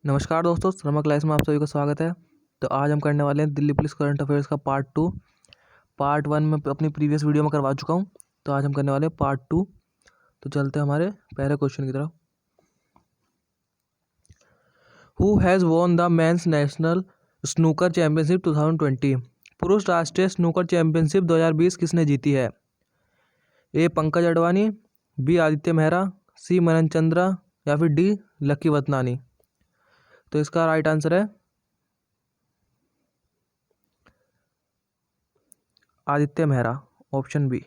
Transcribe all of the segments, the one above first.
नमस्कार दोस्तों, शर्मा क्लास में आप सभी का स्वागत है। तो आज हम करने वाले हैं दिल्ली पुलिस करंट अफेयर्स का पार्ट 2। पार्ट 1 में अपनी प्रीवियस वीडियो में करवा चुका हूं, तो आज हम करने वाले हैं पार्ट 2। तो चलते हैं हमारे पहले क्वेश्चन की तरफ। Who has won the mains national snooker championship 2020? पुरुष राष्ट्रीय स्नूकर चैंपियनशिप 2020 किसने जीती है? ए पंकज अडवाणी, बी आदित्य मेहरा, सी मनन चंद्रा या फिर डी लकी वतनानी। तो इसका राइट आंसर है Aditya Mehra, option B.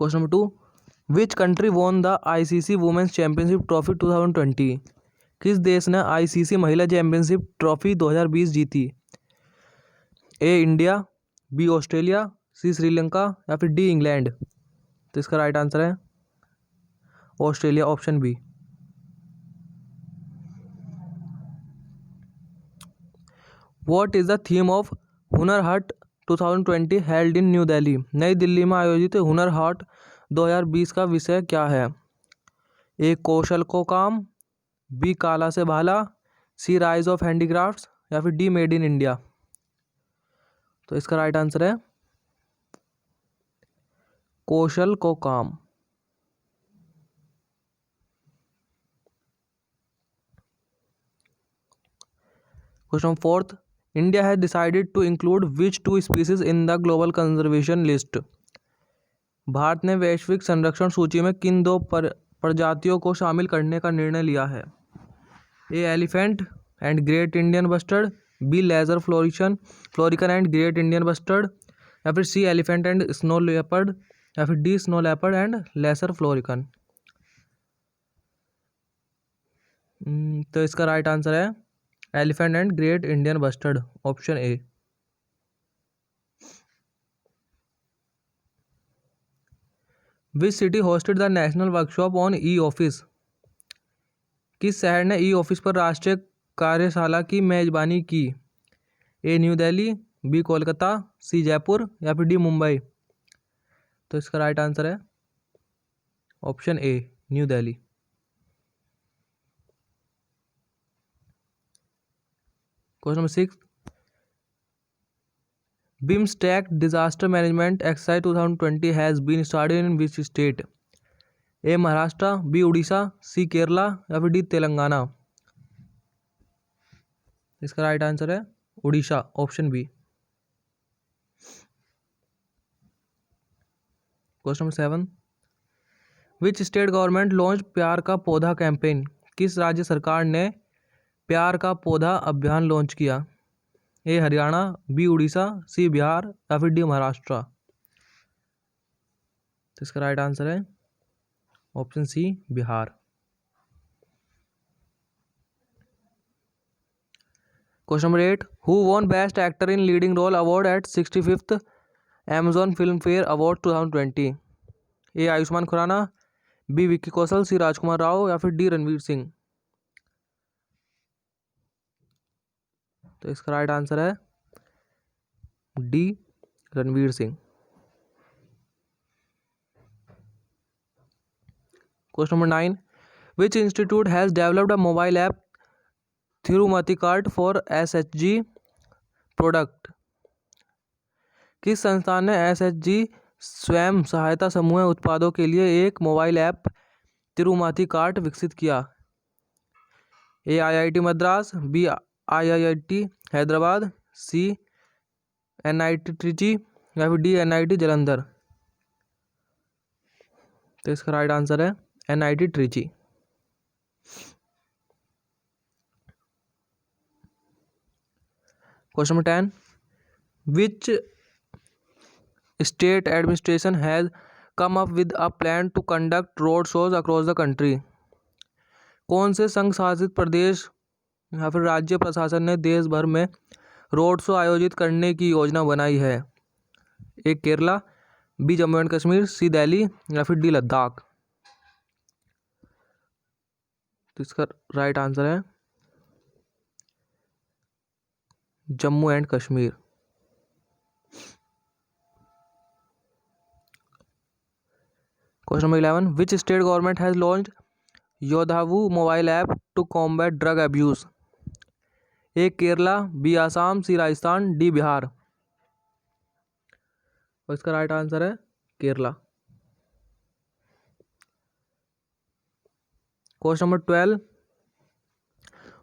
Question number 2, which country won the ICC women's championship trophy 2020? किस देश ने आईसीसी महिला चैंपियनशिप ट्रॉफी 2020 जीती? A India, B Australia, C Sri Lanka या फिर डी इंग्लैंड। तो इसका राइट आंसर है Australia, option B. What is the theme of Hunar Haat 2020 held in New Delhi? नई दिल्ली में आयोजित हुनर हाट 2020 का विषय क्या है? ए कौशल को काम, बी काला से भाला, सी राइज ऑफ हैंडीक्राफ्ट्स या फिर डी मेड इन इंडिया। तो इसका राइट आंसर है कौशल को काम। Question 4, India has decided to include which two species in the global conservation list? Bharat ने वैश्विक संरक्षण सूची में किन दो प्रजातियों को शामिल करने का निर्णय लिया है? A elephant and great Indian bustard, B lesser florican and great Indian bustard या फिर C elephant and snow leopard या फिर D snow leopard and lesser florican. तो इसका राइट आंसर है elephant and great Indian bustard, option A. Which city hosted the national workshop on e office? किस शहर ने ई ऑफिस पर राष्ट्रीय कार्यशाला की मेजबानी की? A New Delhi, B Kolkata, C Jaipur या फिर डी मुंबई। तो इसका राइट आंसर है option A, New Delhi. Question number 6, BIMSTEC disaster management exercise 2020 has been started in which state? A Maharashtra, B Orissa, C Kerala या फिर डी तेलंगाना। इसका राइट आंसर है Orissa, option B. Question number 7, which state government launch प्यार का पौधा campaign? किस राज्य सरकार ने प्यार का पौधा अभियान लॉन्च किया? A Haryana, B Orissa, C Bihar या फिर डी महाराष्ट्र। तो इसका राइट आंसर है option C, Bihar. Question number 8, who won best actor in leading role award at 65th Amazon Filmfare award 2020? A Ayushmann Khurrana, B Vicky Kaushal, C Rajkummar Rao या फिर डी रणवीर सिंह। तो इसका राइट आंसर है D Ranveer Singh. Question number 9, which institute has developed a mobile app Thirumathi cart for SHG product? किस संस्थान ने SHG स्वयं सहायता समूह उत्पादों के लिए एक मोबाइल ऐप तिरुमाती कार्ट विकसित किया? A IIT Madras, B IIT Hyderabad, C NIT Trichy या फिर डी एनआईटी जालंधर। तो इसका राइट आंसर है NIT Trichy. Question number 10, which state administration has come up with a plan to conduct road shows across the country? कौन से संघ शासित प्रदेश या फिर राज्य प्रशासन ने देश भर में रोड शो आयोजित करने की योजना बनाई है? A Kerala, B Jammu and Kashmir, C Delhi या फिर डी लद्दाख। तो इसका राइट आंसर है Jammu and Kashmir. Question number 11, which state government has launched Yodhavu mobile app to combat drug abuse? A Kerala, B Assam, C Rajasthan, D Bihar. और इसका राइट आंसर है Kerala. Question number 12,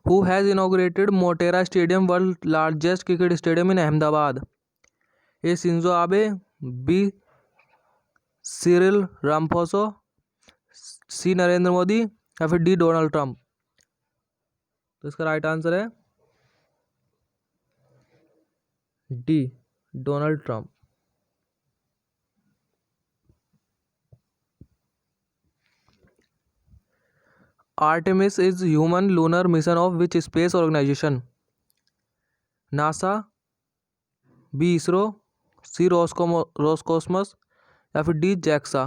who has inaugurated Motera stadium, world largest cricket stadium in Ahmedabad? A Shinzo Abe, B Cyril Ramaphosa, C Narendra Modi या फिर D Donald Trump. तो इसका right answer है D Donald Trump. Artemis is human lunar mission of which space organisation? NASA, B ISRO, C Roscosmos या फिर D JAXA.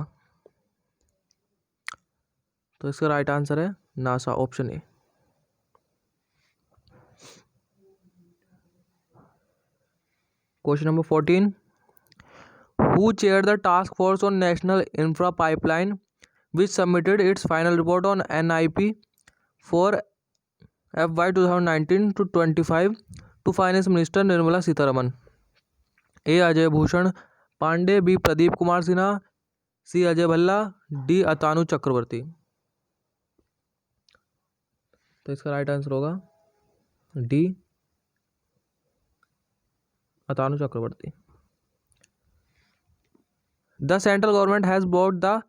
तो इसका right answer है NASA, option A. Question number 14, who chair the task force on national infra pipeline which submitted its final report on NIP for FY 2019 to 25 to Finance Minister Nirmala Sitharaman? A Ajay Bhushan Pandey, B Pradeep Kumar Sinha, C Ajay Bhalla, D Atanu Chakraborty. तो इसका right answer होगा D Atanu Chakraborty. The central government has brought the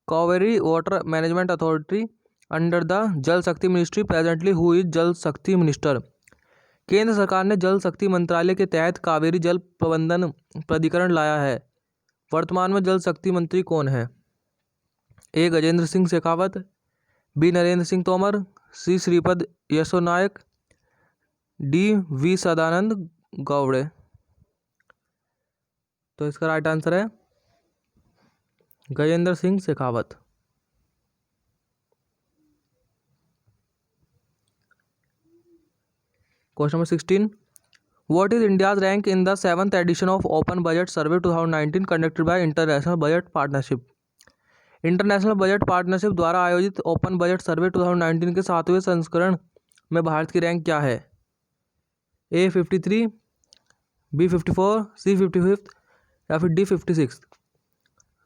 Kaveri water management authority under the Jal Shakti ministry, presently who is जल शक्ति minister? केंद्र सरकार ने जल शक्ति मंत्रालय के तहत कावेरी जल प्रबंधन प्राधिकरण लाया है। वर्तमान में जल शक्ति मंत्री कौन है? A Gajendra Singh Shekhawat, B Narendra Singh Tomar, C Shripad Yesso Naik, D V Sadananda Gowda. तो इसका राइट आंसर है Gajendra Singh Shekhawat. Question number 16, what is India's rank in the 7th edition of open budget survey 2019 conducted by international budget partnership? International budget partnership द्वारा आयोजित ओपन बजट सर्वे 2019 के 7वें संस्करण में भारत की rank क्या है? ए 53, बी 54, सी 55 या फिर डी 56।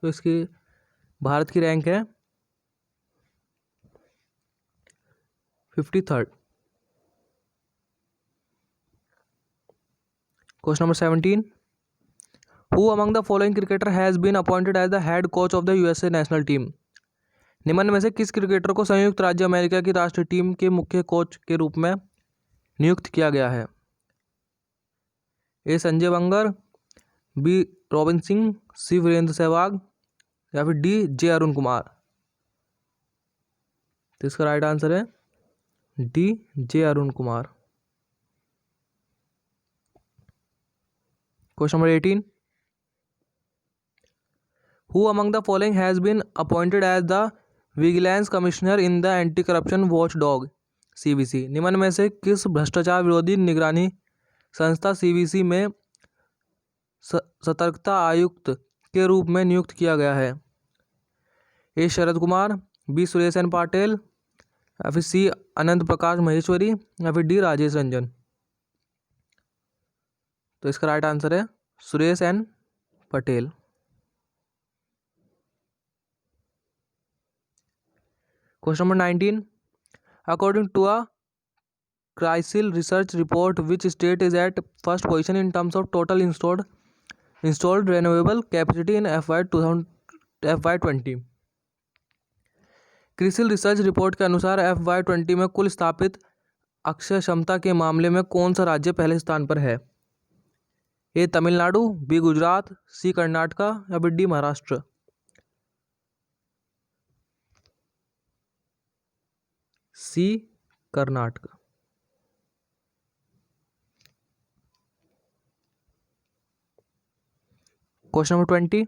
तो इसकी भारत की रैंक है 53rd। Question number 17, who among the following cricketer has been appointed as the head coach of the USA national team? निम्न में से किस क्रिकेटर को संयुक्त राज्य अमेरिका की राष्ट्रीय टीम के मुख्य कोच के रूप में नियुक्त किया गया है? A Sanjay Bangar, B Robin Singh, C Virender Sehwag या फिर डी जे अरुण कुमार। तो इसका राइट आंसर है D J Arun Kumar. Question number 18, who among the following has been appointed as the vigilance commissioner in the anti corruption watchdog CVC? निम्न में से किस भ्रष्टाचार विरोधी निगरानी संस्था सीवीसी में सतर्कता आयुक्त के रूप में नियुक्त किया गया है? ए शरद कुमार, बी सुरेश एन पाटिल या फिर सी अनंत प्रकाश महेश्वरी या फिर डी राजेश रंजन। तो इसका राइट आंसर है Suresh N Patel. Question number 19, according to a CRISIL research report which state is at first position in terms of total installed renewable capacity इन FY20? क्रिसिल रिसर्च रिपोर्ट के अनुसार FY20 में कुल स्थापित अक्षय क्षमता के मामले में कौन सा राज्य पहले स्थान पर है? A Tamil Nadu, B Gujarat, C Karnataka या फिर D Maharashtra. C Karnataka. Question number 20,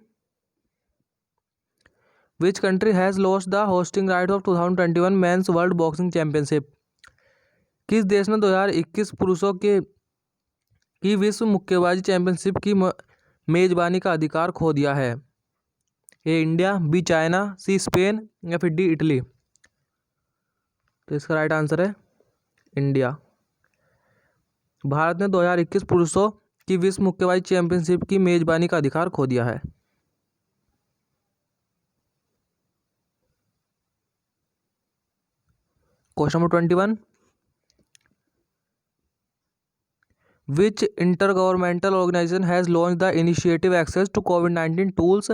which country has lost the hosting right of 2021 men's world boxing championship? किस देश ने 2021 पुरुषों की विश्व मुक्केबाजी चैंपियनशिप की मेजबानी का अधिकार खो दिया है? A India, B China, C Spain या फिर डी इटली। तो इसका राइट आंसर है इंडिया। भारत ने 2021 पुरुषों की विश्व मुक्केबाजी चैंपियनशिप की मेजबानी का अधिकार खो दिया है। Question number 21, Which intergovernmental organization has launched the initiative Access to COVID-19 Tools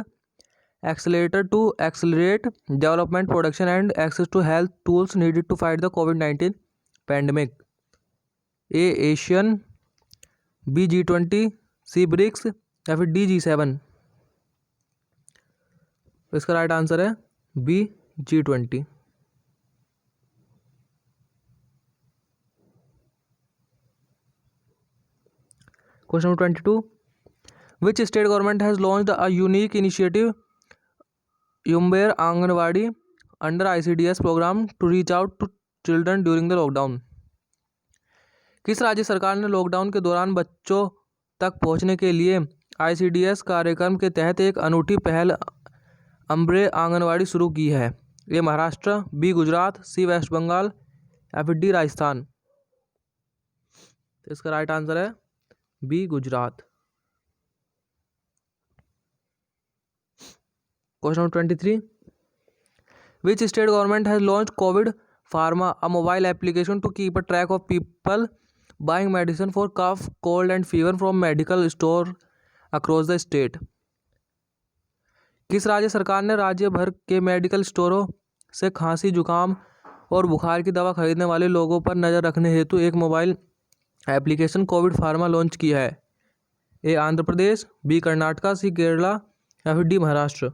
Accelerator to accelerate development, production and access to health tools needed to fight the COVID-19 pandemic? A. Asian, B. G20, C. BRICS या फिर D. G7। इसका right answer है B. G20। Question number 22, which state government has launched a unique initiative Yumber Anganwadi under ICDS program to reach out to children during the lockdown? किस राज्य सरकार ने lockdown के दौरान बच्चों तक पहुंचने के लिए ICDS कार्यक्रम के तहत एक अनूठी पहल अम्बरे आंगनवाड़ी शुरू की है? A Maharashtra, B Gujarat, C West Bengal या फिर डी राजस्थान। तो इसका राइट आंसर है B Gujarat. Question number 23, which state government has launch Covid Pharma, a mobile application to keep a track of people buying medicine for cough, cold and fever from medical store across the state? किस राज्य सरकार ने राज्य भर के medical स्टोरों से खांसी, जुकाम और बुखार की दवा खरीदने वाले लोगों पर नज़र रखने हेतु एक mobile application Covid Pharma launch किया है? A Andhra Pradesh, B Karnataka, C Kerala या फिर डी महाराष्ट्र।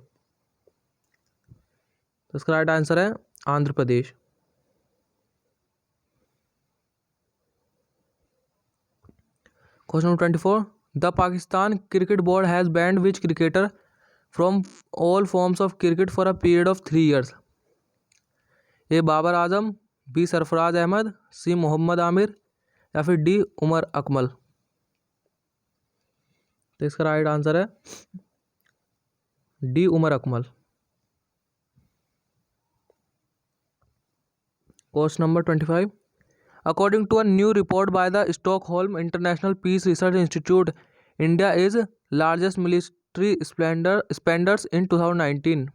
तो इसका राइट आंसर है Andhra Pradesh. Question number 24, the Pakistan cricket board has banned which cricketer from all forms of cricket for a period of 3 years? A Babar Azam, B Sarfaraz Ahmed, C Mohammad Amir या फिर D Umar Akmal. तो इसका राइट आंसर है D Umar Akmal. Question number 25, according to a new report by the Stockholm International Peace Research Institute, India is largest military spenders in 2019।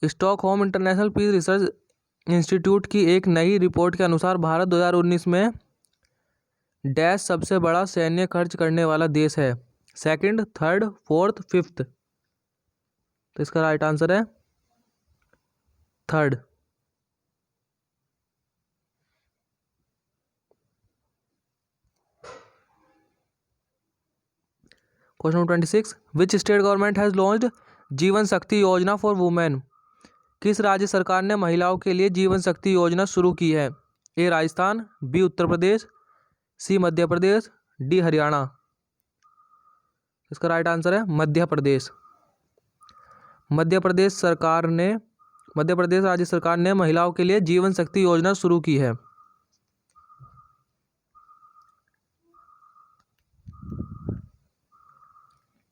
Stockholm International Peace Research Institute की एक नई report के अनुसार भारत 2019 में डैश सबसे बड़ा सैन्य खर्च करने वाला देश है? Second, third, fourth, fifth. तो इसका राइट आंसर है third. Question number 26, which state government has launched जीवन शक्ति योजना फॉर वुमेन? किस राज्य सरकार ने महिलाओं के लिए जीवन शक्ति योजना शुरू की है? ए राजस्थान, बी उत्तर प्रदेश, सी मध्य प्रदेश, डी हरियाणा। इसका राइट आंसर है मध्य प्रदेश। मध्य प्रदेश राज्य सरकार ने महिलाओं के लिए जीवन शक्ति योजना शुरू की है।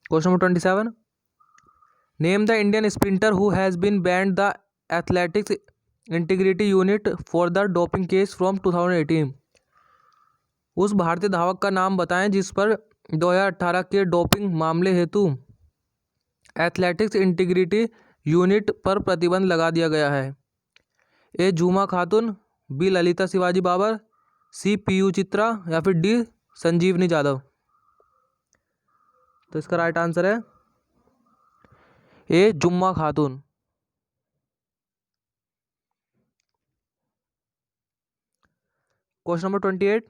Question number 27, name the Indian sprinter who has been banned the Athletics Integrity Unit for the doping case from 2018। उस भारतीय धावक का नाम बताएं जिस पर 2018 के डोपिंग मामले हेतु एथलेटिक्स इंटीग्रिटी यूनिट पर प्रतिबंध लगा दिया गया है? ए झूमा खातून, बी ललिता शिवाजी बाबर, सी पीयू चित्रा या फिर डी संजीवनी जाधव। तो इसका राइट आंसर है ए जुम्मा खातून। Question number 28,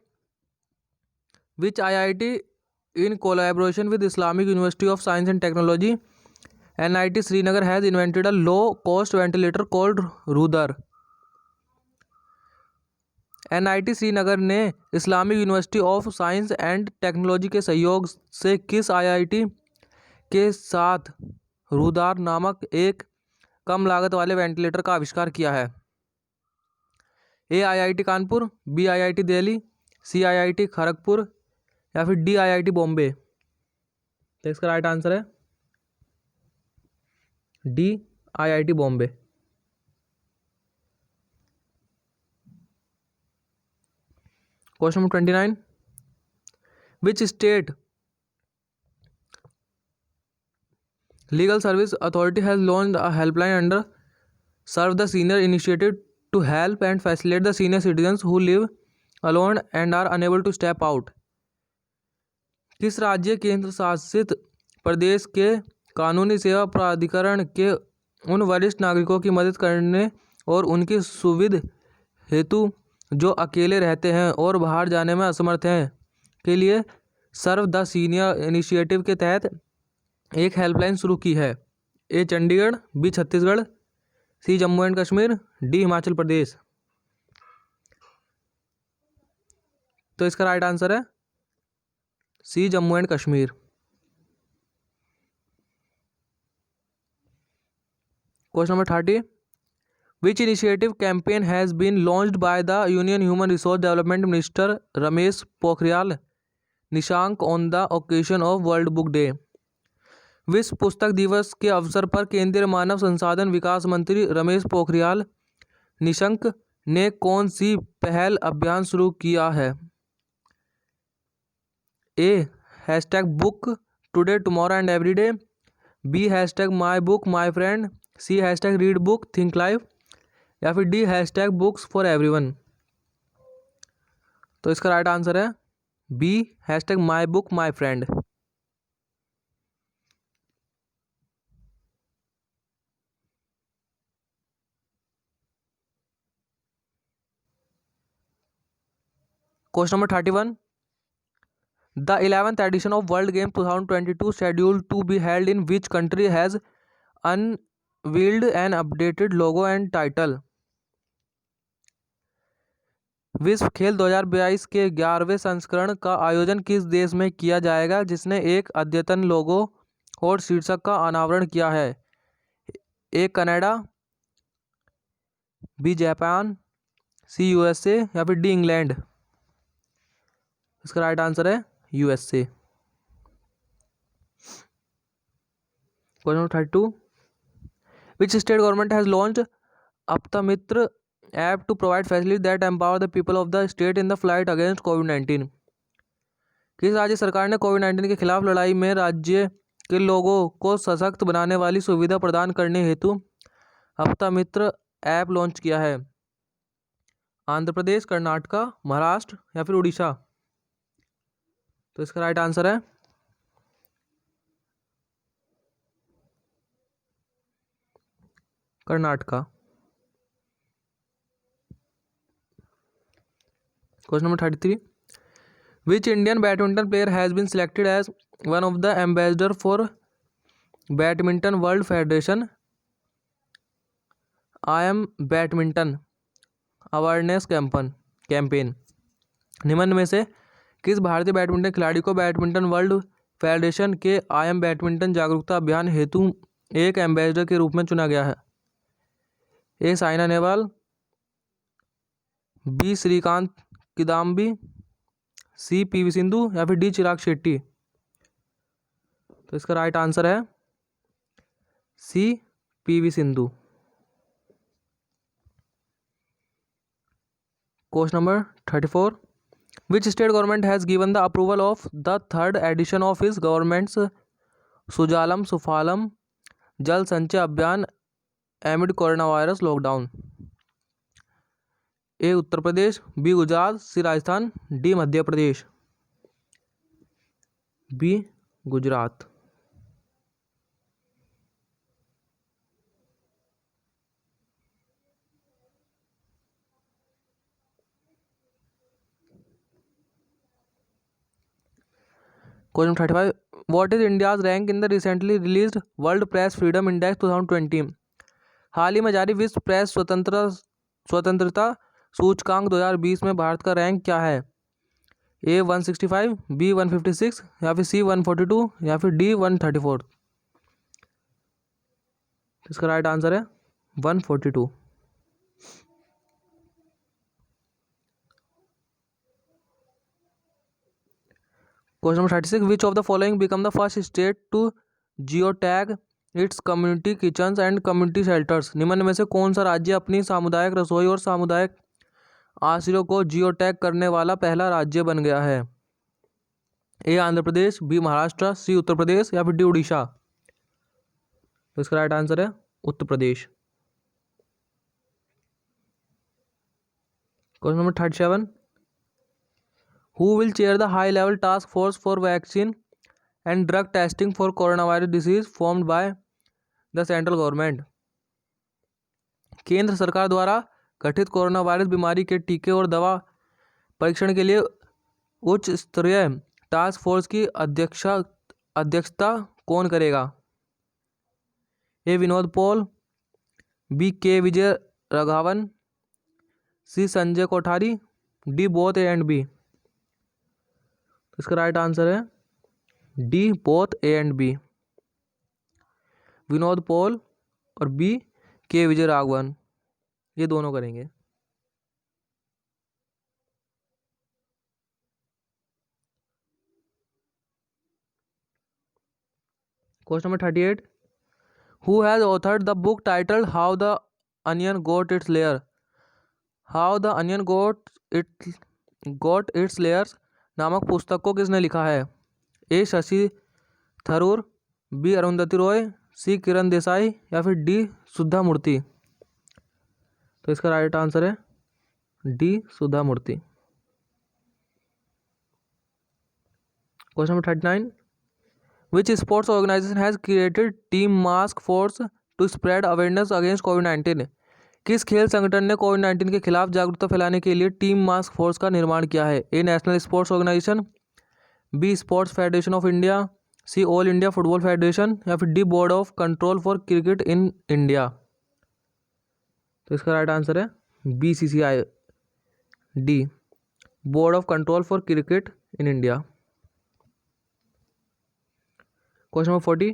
which IIT in collaboration with Islamic University of Science and Technology NIT Srinagar has invented a low cost ventilator called Rudar? NIT Srinagar ने Islamic university of science and technology के सहयोग से किस IIT के साथ रुदार नामक एक कम लागत वाले वेंटिलेटर का आविष्कार किया है? A IIT Kanpur, B IIT Delhi, C IIT Kharagpur या फिर डी IIT बॉम्बे। तो इसका राइट आंसर है D IIT Bombay. Question number 29, which state legal service authority has launched a helpline under serve the senior initiative to help and facilitate the senior citizens who live alone and are unable to step out. किस राज्य केंद्र शासित प्रदेश के कानूनी सेवा प्राधिकरण के उन वरिष्ठ नागरिकों की मदद करने और उनकी सुविधा हेतु जो अकेले रहते हैं और बाहर जाने में असमर्थ हैं के लिए सर्व द सीनियर इनिशिएटिव के तहत एक हेल्पलाइन शुरू की है? A Chandigarh, B Chhattisgarh, C Jammu and Kashmir, D Himachal Pradesh. तो इसका राइट आंसर है C Jammu and Kashmir. Question number 30, which initiative campaign has been launched by the union human resource development minister Ramesh Pokhriyal Nishank on the occasion of world book day. विश्व पुस्तक दिवस के अवसर पर केंद्रीय मानव संसाधन विकास मंत्री रमेश पोखरियाल निशंक ने कौन सी पहल अभियान शुरू किया है? A hashtag book today tomorrow and every day, B hashtag my book my friend, C hashtag read book think life, या फिर D hashtag books for everyone. तो इसका राइट आंसर है B hashtag my book my friend. Question number 31, the 11th edition of World Games 2022 scheduled to be held in which country has unveiled an updated logo and title? विश्व खेल 2022 के 11वें संस्करण का आयोजन किस देश में किया जाएगा जिसने एक अद्यतन लोगो और शीर्षक का अनावरण किया है? A Canada, B Japan, C USA, या फिर डी इंग्लैंड। इसका राइट आंसर है USA। Question number 32, which state government has launched Aaptamitra app to provide facility that empower the people of the state in the flight against कोविड-19। किस राज्य सरकार ने कोविड-19 के खिलाफ लड़ाई में राज्य के लोगों को सशक्त बनाने वाली सुविधा प्रदान करने हेतु अपतमित्र ऐप लॉन्च किया है? आंध्र प्रदेश, कर्नाटक, महाराष्ट्र, या फिर उड़ीसा। तो इसका राइट आंसर है Karnataka. Question number 33, which Indian badminton player has been selected as one of the ambassador for Badminton World Federation IM badminton awareness campaign? निम्न में से किस भारतीय बैडमिंटन खिलाड़ी को बैडमिंटन वर्ल्ड फेडरेशन के IM बैडमिंटन जागरूकता अभियान हेतु एक एम्बेसडर के रूप में चुना गया है? ए साइना नेहवाल, बी श्रीकांत किदाम्बी, सी PV सिंधु, या फिर डी चिराग शेट्टी। तो इसका राइट आंसर है C PV Sindhu. Question number 34, which state government has given the approval of the 3rd edition of his government's Sujalam Sufalam Jal Sanchay Abhiyan amid corona virus lockdown? A Uttar Pradesh, B Gujarat, C Rajasthan, D Madhya Pradesh. B Gujarat. Question 35, what is India's rank in the recently released world press freedom index 2020? हाल ही में जारी विश्व press स्वतंत्रता सूचकांक 2020 में भारत का rank क्या है? ए 165, बी 156, या फिर सी 142, या फिर डी 134। इसका राइट आंसर है 142। Question number 36, which of the following become the first state to geo tag its community kitchens and community shelters. निम्न में से कौन सा राज्य अपनी सामुदायिक रसोई और सामुदायिक आश्रयों को जियो टैग करने वाला पहला राज्य बन गया है? A Andhra Pradesh, B Maharashtra, C Uttar Pradesh या फिर डी उड़ीसा? तो इसका राइट आंसर है Uttar Pradesh. Question number 37, who will chair the high level task force for vaccine and drug testing for corona virus disease formed by the central government? केंद्र सरकार द्वारा गठित कोरोना वायरस बीमारी के टीके और दवा परीक्षण के लिए उच्च स्तरीय टास्क फोर्स की अध्यक्षता कौन करेगा? ए Vinod Paul, B K Vijay Raghavan, C Sanjay Kothari, D both A and B? इसका राइट आंसर है D both A and B. Vinod Paul और बी के विजय राघवन, ये दोनों करेंगे। Question number 38, who has authored the book titled how the onion got its layer? How the onion got its layers नामक पुस्तक को किसने लिखा है? A Shashi Tharoor, B Arundhati Roy, C Kiran Desai या फिर डी सुधा मूर्ति? तो इसका राइट आंसर है D Sudha Murty. Question number 39, which sports organisation has created team mask force to spread awareness against कोविड-19? किस खेल संगठन ने कोविड-19 के खिलाफ जागरूकता फैलाने के लिए टीम मास्क फोर्स का निर्माण किया है? A national sports organisation, B sports federation of India, C all India football federation या फिर D board of control for cricket in India? तो इसका राइट आंसर है BCCI, D board of control for cricket in India. Question number 40,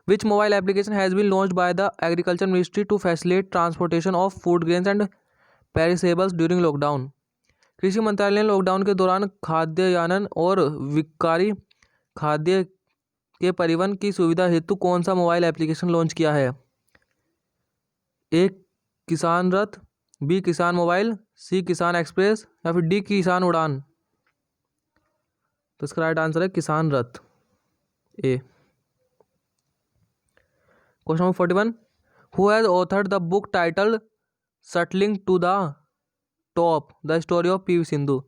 which mobile application has been launched by the agriculture ministry to facilitate transportation of food grains and perishables during lockdown? कृषि मंत्रालय ने lockdown के दौरान खाद्यान्नन और विकारी खाद्य के परिवहन की सुविधा हेतु कौन सा मोबाइल एप्लीकेशन लॉन्च किया है? ए किसान रथ, बी किसान मोबाइल, सी किसान एक्सप्रेस या फिर डी किसान उड़ान? तो इसका राइट आंसर है Kisan Rath, A. Question number 41, who has authored the book titled shuttling to the top the story of PV Sindhu?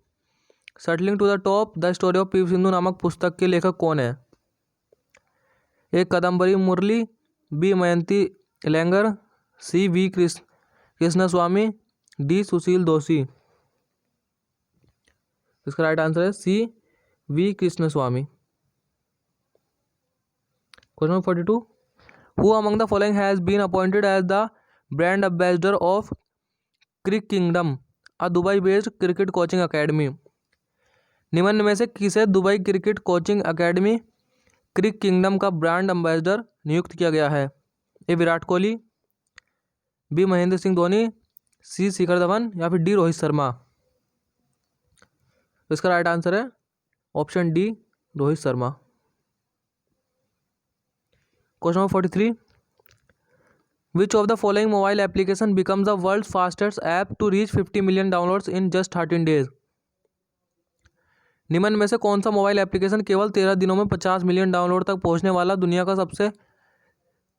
Shuttling to the top the story of PV Sindhu नामक पुस्तक के लेखक कौन है? A Kadambari Murali, B Mayanti Langer, C V Krishnaswamy, D Sushil Doshi? इसका right answer है C V Krishnaswamy. Question number 42, who among the following has been appointed as the brand ambassador of Crick Kingdom, a Dubai based cricket coaching academy? निम्न में से किसे Dubai cricket coaching academy Crick Kingdom का brand ambassador नियुक्त किया गया है? A Virat Kohli, B Mahendra Singh Dhoni, C Shikhar Dhawan या फिर डी रोहित शर्मा? तो इसका राइट आंसर है option D Rohit Sharma. Question number 43, which of the following mobile application becomes the world fastest app to reach 50 million downloads in just 13 days? निम्न में से कौन सा मोबाइल एप्लीकेशन केवल 13 दिनों में 50 मिलियन डाउनलोड तक पहुंचने वाला दुनिया का सबसे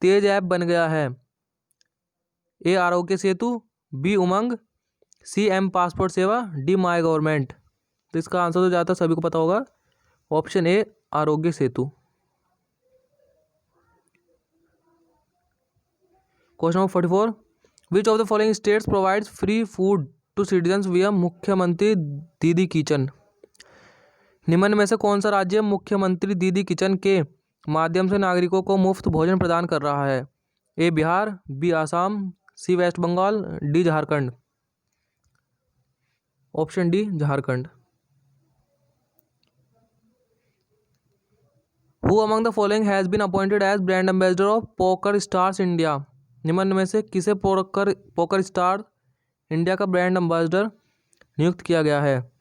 तेज ऐप बन गया है? ए आरोग्य सेतु, बी उमंग, सी एम पासपोर्ट सेवा, डी माई गवर्नमेंट? तो इसका आंसर तो ज़्यादातर सभी को पता होगा, option A Aarogya Setu. Question number 44, which of the following states provides free food to citizens via Mukhyamantri दीदी किचन? निम्न में से कौन सा राज्य मुख्यमंत्री दीदी किचन के माध्यम से नागरिकों को मुफ्त भोजन प्रदान कर रहा है? A Bihar, B Assam, C West Bengal, D Jharkhand? Option D Jharkhand. Who among the following has been appointed as brand ambassador of PokerStars India? निम्न में से किसे पोकर स्टार इंडिया का ब्रांड एम्बेसडर नियुक्त किया गया है?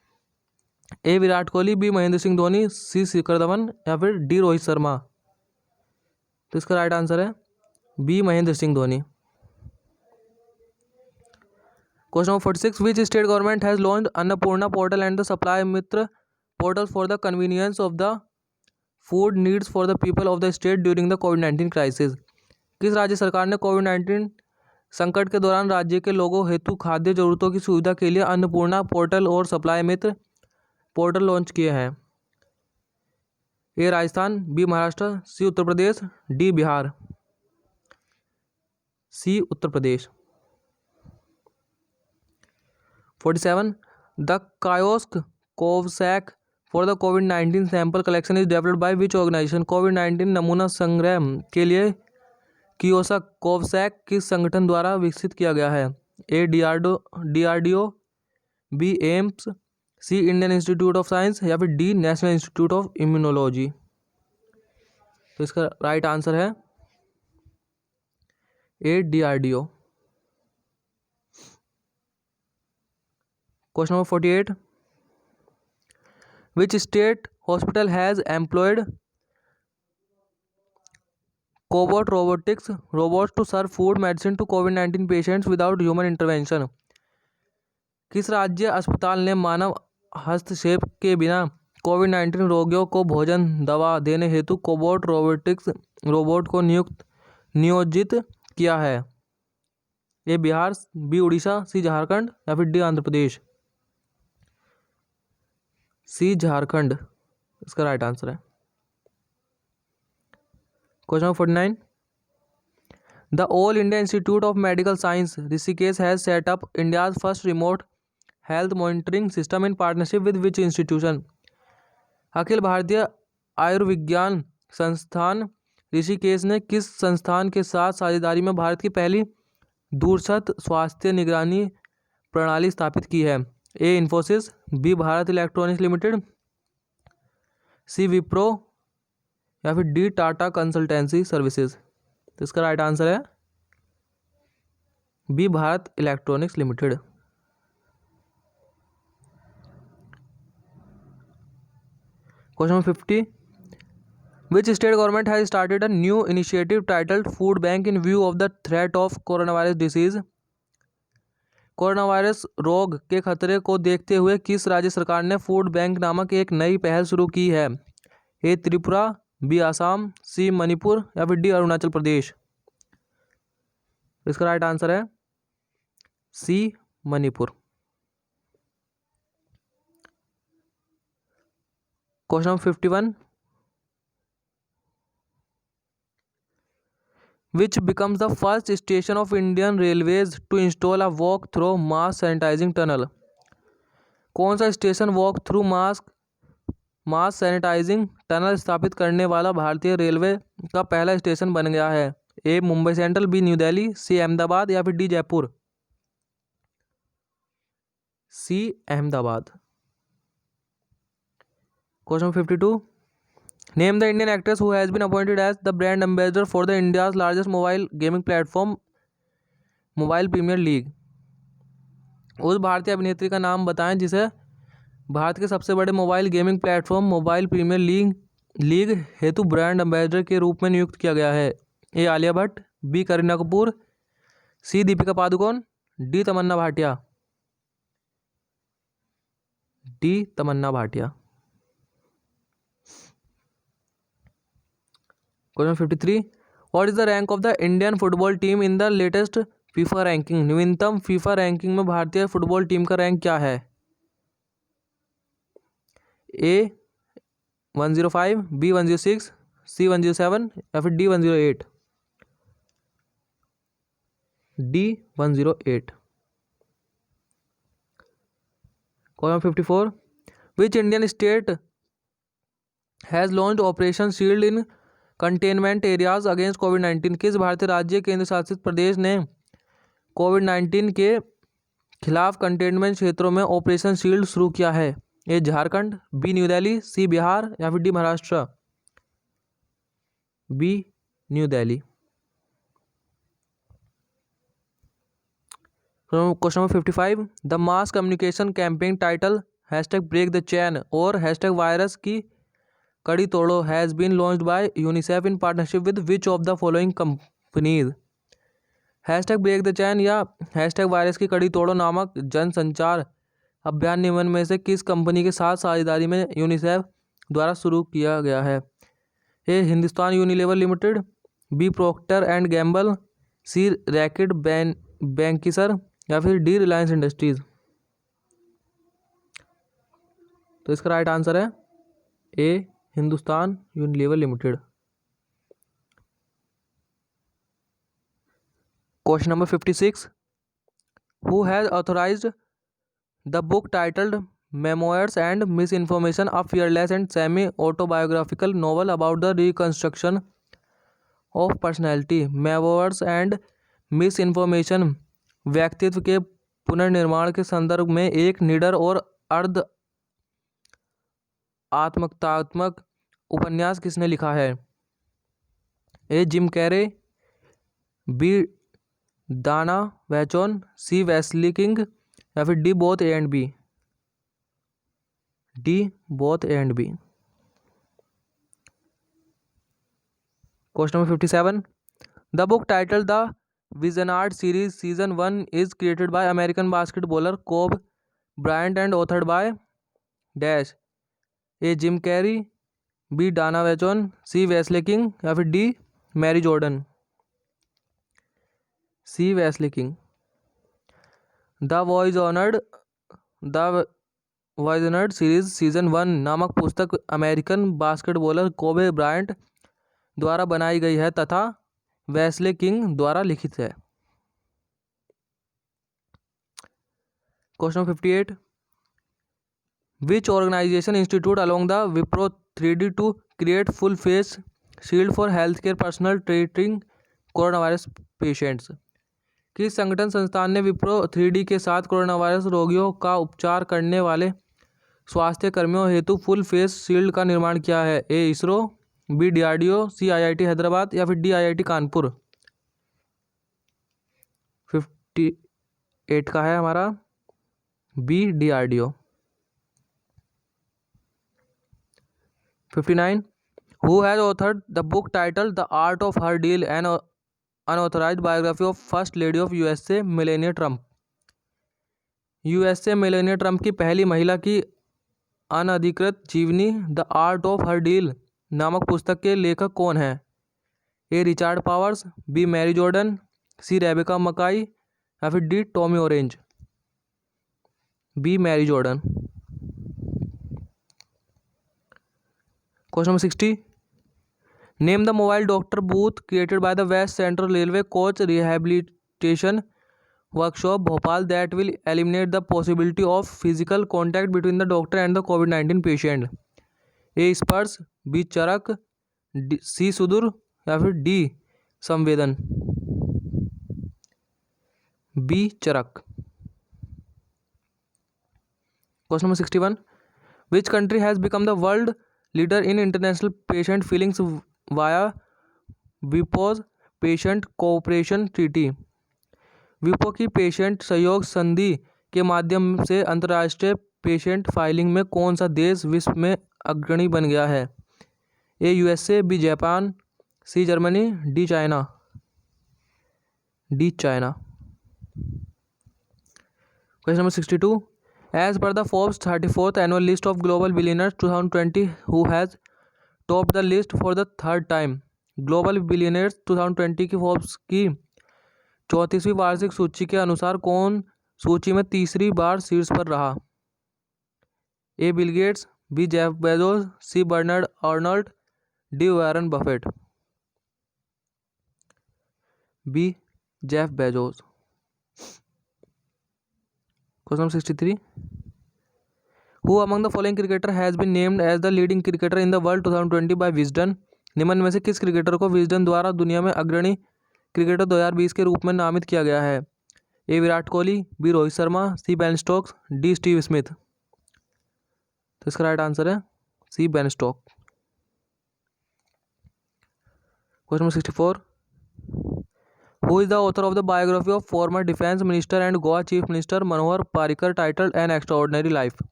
A Virat Kohli, B Mahendra Singh Dhoni, C Shikhar Dhawan या फिर डी रोहित शर्मा? तो इसका राइट आंसर है B Mahendra Singh Dhoni. Question number 46, which state government has launched Annapurna portal and the supply Mitra portal for the convenience of the food needs for the people of the state during the covid crisis. किस राज्य सरकार ने कोविड-19 संकट के दौरान राज्य के लोगों हेतु खाद्य जरूरतों की सुविधा के लिए अन्नपूर्णा पोर्टल और सप्लाई मित्र पोर्टल लॉन्च किए हैं? A Rajasthan, B Maharashtra, C Uttar Pradesh, D Bihar. C Uttar Pradesh. 47, the kiosk COVSACK for the कोविड-19 sample collection is developed by which organisation. कोविड-19 नमूना संग्रह के लिए कियोस्क कोवसैक किस संगठन द्वारा विकसित किया गया है? A DRDO, B AIIMS, C Indian institute of science या फिर D national institute of immunology. तो इसका राइट आंसर है A DRDO. Question number 48, which state hospital has employed cobot robotics robots to serve food medicine to कोविड-19 patients without human intervention. किस राज्य अस्पताल ने मानव हस्तक्षेप के बिना कोविड-19 रोगियों को भोजन दवा देने हेतु कोबोट रोबोटिक्स रोबोट को नियोजित किया है? A Bihar, B Orissa, C Jharkhand या फिर डी आंध्र प्रदेश। सी झारखंड इसका राइट आंसर है। Question number 49, the all India institute of medical science Rishikesh has set up India's first remote health monitoring system in partnership with which institution. Akhil Bharatiya Ayurvigyan संस्थान ऋषिकेश ने किस संस्थान के साथ साझेदारी में भारत की पहली दूरस्थ स्वास्थ्य निगरानी प्रणाली स्थापित की है? A Infosys, B Bharat electronics limited, C Wipro या फिर डी टाटा कंसल्टेंसी सर्विसेज। तो इसका राइट आंसर है B Bharat electronics limited. Question number 50, which state government has started a new initiative titled food bank in view of the threat of corona virus disease. Corona virus रोग के खतरे को देखते हुए किस राज्य सरकार ने फूड बैंक नामक एक नई पहल शुरू की है? A Tripura, B Assam, C Manipur या फिर डी अरुणाचल प्रदेश। इसका राइट आंसर है C Manipur. Question number 51, which becomes the first station of Indian Railways to install a walk-through mass sanitizing tunnel। कौन सा स्टेशन वॉक थ्रू मास सैनिटाइजिंग टनल स्थापित करने वाला भारतीय रेलवे का पहला स्टेशन बन गया है? A Mumbai central, B new Delhi, C Ahmedabad या फिर D Jaipur. C Ahmedabad. Question 52, name the Indian actress who has been appointed as the brand ambassador for the India's largest mobile gaming platform mobile premier league. उस भारतीय अभिनेत्री का नाम बताएं जिसे भारत के सबसे बड़े mobile gaming platform mobile premier league हेतु ब्रांड एम्बेसडर के रूप में नियुक्त किया गया है? A Alia Bhatt, B Kareena Kapoor, C Deepika Padukone, D Tamannaah Bhatia. D Tamannaah Bhatia. Question 53, what is the rank of the Indian football team in the latest FIFA ranking. नवीनतम फीफा रैंकिंग में भारतीय फुटबॉल टीम का रैंक क्या है? ए 105, बी 106, सी 107 या फिर D 108। D 108। Question 54, which Indian state has launched operation shield in containment areas against कोविड-19। किस भारतीय राज्य केंद्र शासित प्रदेश ने कोविड-19 के खिलाफ कंटेनमेंट क्षेत्रों में ऑपरेशन शील्ड शुरू किया है? A Jharkhand, B new Delhi, C Bihar या फिर D Maharashtra. B new Delhi. Question number 55, the mass communication campaign title #break the chain और #वायरस की कड़ी तोड़ो has been launched by UNICEF in partnership with which of the following companies. Hashtag break the chain या hashtag virus की कड़ी तोड़ो नामक जनसंचार अभियान निम्न में से किस कंपनी के साथ साझेदारी में यूनिसेफ द्वारा शुरू किया गया है? A Hindustan Unilever limited, B Procter and Gamble, C Reckitt Benckiser या फिर डी रिलायंस इंडस्ट्रीज। तो इसका राइट आंसर है A Hindustan Unilever limited. Question number 56, who has authorized the book titled memoirs and misinformation, a fearless and semi autobiographical novel about the reconstruction of personality. Memoirs and misinformation व्यक्तित्व के पुनर्निर्माण के संदर्भ में एक निडर और अर्ध आत्मकथात्मक उपन्यास किसने लिखा है? A Jim Carrey, B Dana Vachon, C Wesley King या फिर D both A and B. D both A and B. Question number 57, the book title the Wizenard series season 1 is created by American basketballer Kobe Bryant and authored by dash. A Jim Carrey, B Dana Vachon, C Wesley King या फिर D Mary Jordan. C Wesley King. The Wizenard series season 1 नामक पुस्तक American बास्केटबॉलर Kobe Bryant द्वारा बनाई गई है तथा Wesley king द्वारा लिखित है। Question 58, which organisation institute along the Wipro 3D to create full face shield for health care personal treating corona virus patients. किस संगठन संस्थान ने विप्रो 3D के साथ कोरोना वायरस रोगियों का उपचार करने वाले स्वास्थ्य कर्मियों हेतु फुल फेस शील्ड का निर्माण किया है? A ISRO, B DRDO, C IIT Hyderabad या फिर डी IIT कानपुर। 58 का है हमारा B DRDO। 59, who has authored the book title the art of her deal an unauthorized biography of first lady of USA Melania Trump. USA Melania Trump की पहली महिला की अनधिकृत जीवनी the art of her deal नामक पुस्तक के लेखक कौन है? A Richard Powers, B Mary Jordan, C Rebecca Makkai या फिर D Tommy Orange. B Mary Jordan. Question number 60, name the mobile doctor booth created by the west central railway coach rehabilitation workshop Bhopal that will eliminate the possibility of physical contact between the doctor and the COVID-19 patient. A Sparsh, B Charak, C Sudoor या फिर D Samvedan. B Charak. Question number 61, which country has become the world leader in international patent feelings via WIPO's patent cooperation treaty. विपो की patent सहयोग संधि के माध्यम से अंतर्राष्ट्रीय पेशेंट फाइलिंग में कौन सा देश विश्व में अग्रणी बन गया है? A USA, B Japan, C Germany, D China. D China. Question number 62, as per the Forbes 34th annual list of global billionaires 2020 who has top the list for the third time. Global billionaires 2020 की Forbes की 34वीं वार्षिक सूची के अनुसार कौन सूची में तीसरी बार शीर्ष पर रहा? A Bill Gates, B Jeff Bezos, C Bernard Arnault, D Warren Buffett. B Jeff Bezos. Question 63, who among the following cricketer has been named as the leading cricketer in the world 2020 by Wisden. निम्न में से किस cricketer को Wisden द्वारा दुनिया में अग्रणी cricketer 2020 के रूप में नामित किया गया है? A Virat Kohli, B Rohit Sharma, C Ben Stokes, D Steve Smith. तो इसका राइट आंसर है C Ben Stoke. Question number 64, who is the author of the biography of former defence minister and Goa chief minister Manohar Parrikar titled an extraordinary life.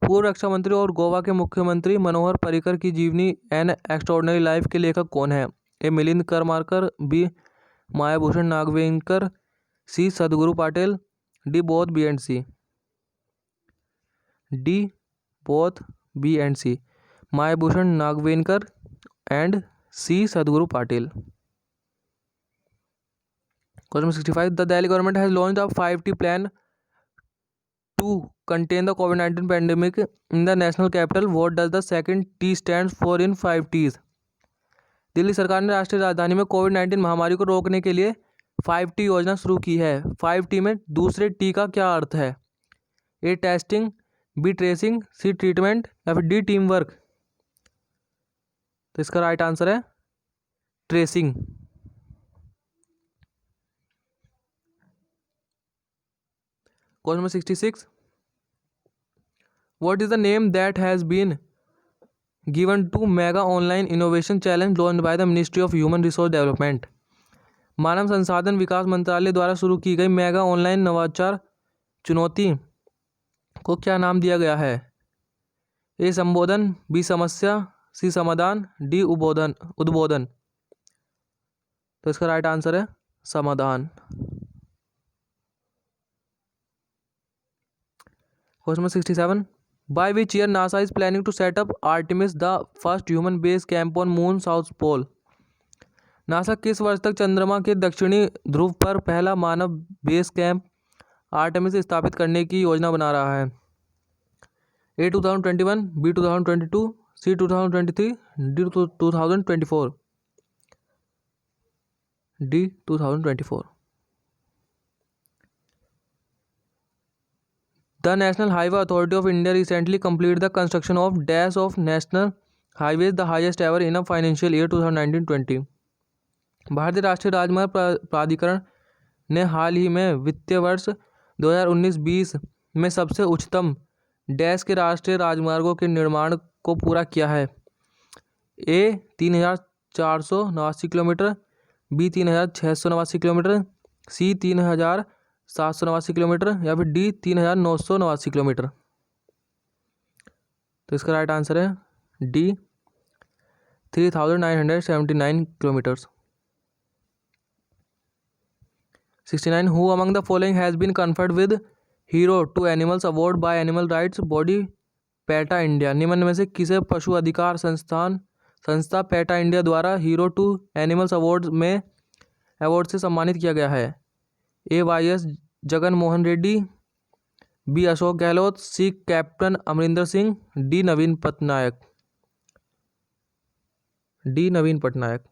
पूर्व रक्षा मंत्री और गोवा के मुख्यमंत्री मनोहर पर्रिकर की जीवनी एन एक्स्ट्राऑर्डिनरी लाइफ के लेखक कौन है? A Milind Karmarkar, B Mayabhushan Nagvenkar, C Sadguru Patil, D both B and C. D both B and C, Mayabhushan Nagvenkar and C Sadguru Patil. Question 65. The Delhi government has launched a 5T plan to contain the COVID-19 pandemic in the national capital. What does the second T stands for in 5Ts? Delhi सरकार ने राष्ट्रीय राजधानी में कोविड-19 महामारी को रोकने के लिए 5T योजना शुरू की है। 5T में दूसरे टी का क्या अर्थ है? A testing, B tracing, C treatment या फिर डी टीम वर्क। तो इसका राइट आंसर है tracing. Question number 66. What is the name that has been given to Mega Online Innovation Challenge launched by the Ministry of Human Resource Development? मानव संसाधन विकास मंत्रालय द्वारा शुरू की गई मेगा ऑनलाइन नवाचार चुनौती को क्या नाम दिया गया है? ए संबोधन, बी समस्या, सी समाधान, डी उद्बोधन। तो इसका राइट आंसर है समाधान। Question number 67. By which year NASA is planning to set up Artemis, the first human base camp on Moon South Pole? NASA किस वर्ष तक चंद्रमा के दक्षिणी ध्रुव पर पहला मानव बेस कैंप आर्टेमिस स्थापित करने की योजना बना रहा है? A 2021, B 2022, C 2023, D 2024। D 2024। The National Highway Authority of India recently completed the construction of dash of national highways, the highest ever in a financial year 2019-20। भारतीय राष्ट्रीय राजमार्ग प्राधिकरण ने हाल ही में वित्तीय वर्ष 2019-20 में सबसे उच्चतम डैश के राष्ट्रीय राजमार्गों के निर्माण को पूरा किया है। ए 3489 किलोमीटर, बी 3689 किलोमीटर, सी 3789 किलोमीटर या फिर डी 3989 किलोमीटर। तो इसका राइट आंसर है D 3979 kilometres. 69. Who among the following has been conferred with Hero to Animals Award by Animal Rights Body PETA India? निम्न में से किसे पशु अधिकार संस्था पेटा इंडिया द्वारा हीरो टू एनिमल्स अवार्ड से सम्मानित किया गया है? A Y S. Jagan Mohan Reddy, B Ashok Gehlot, C captain Amarinder Singh, D Naveen Patnaik. D Naveen Patnaik.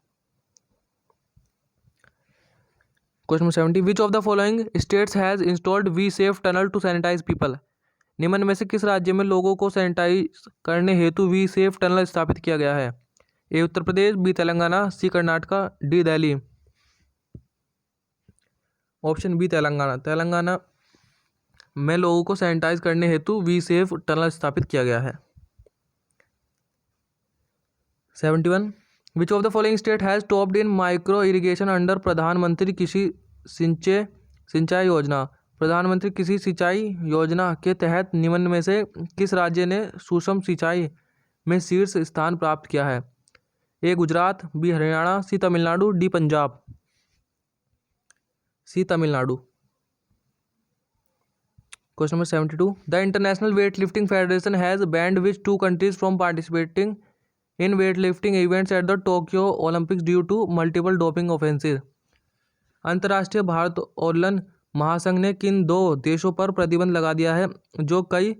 Question 70. Which of the following states has installed V safe tunnel to sanitize people? निम्न में से किस राज्य में लोगों को सैनिटाइज करने हेतु वी सेफ टनल स्थापित किया गया है? A Uttar Pradesh, B Telangana, C Karnataka, D Delhi. Option B Telangana. Telangana में लोगों को सैनिटाइज करने हेतु वी सेफ टनल स्थापित किया गया है। 71. विच of the following state has topped in micro irrigation under प्रधानमंत्री कृषि सिंचाई योजना? प्रधानमंत्री कृषि सिंचाई योजना के तहत निम्न में से किस राज्य ने सूक्ष्म सिंचाई में शीर्ष स्थान प्राप्त किया है? A Gujarat, B Haryana, C Tamil Nadu, D Punjab. C Tamil Nadu. Question number 72. The international weight lifting federation has banned which two countries from participating in weight lifting events at the Tokyo Olympics due to multiple doping offences? अंतर्राष्ट्रीय भारोत्तोलन महासंघ ने किन दो देशों पर प्रतिबंध लगा दिया है जो कई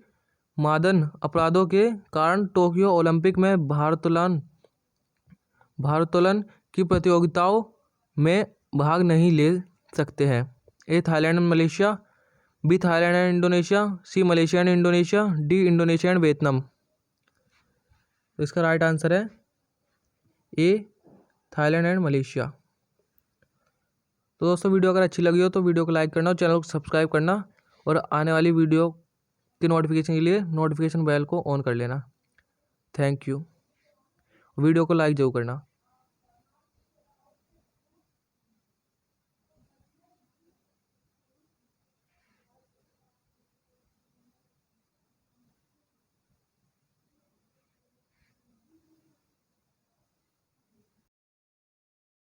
मादन अपराधों के कारण टोक्यो ओलंपिक में भारोत्तोलन की प्रतियोगिताओं में भाग नहीं ले सकते हैं? A Thailand and Malaysia, B Thailand and Indonesia, C Malaysia and Indonesia, D Indonesia and Vietnam. तो इसका राइट आंसर है ए थाईलैंड एंड मलेशिया। तो दोस्तों वीडियो अगर अच्छी लगी हो तो वीडियो को लाइक करना और चैनल को सब्सक्राइब करना और आने वाली वीडियो की नोटिफिकेशन के लिए नोटिफिकेशन बेल को ऑन कर लेना। Thank you. वीडियो को लाइक जरूर करना।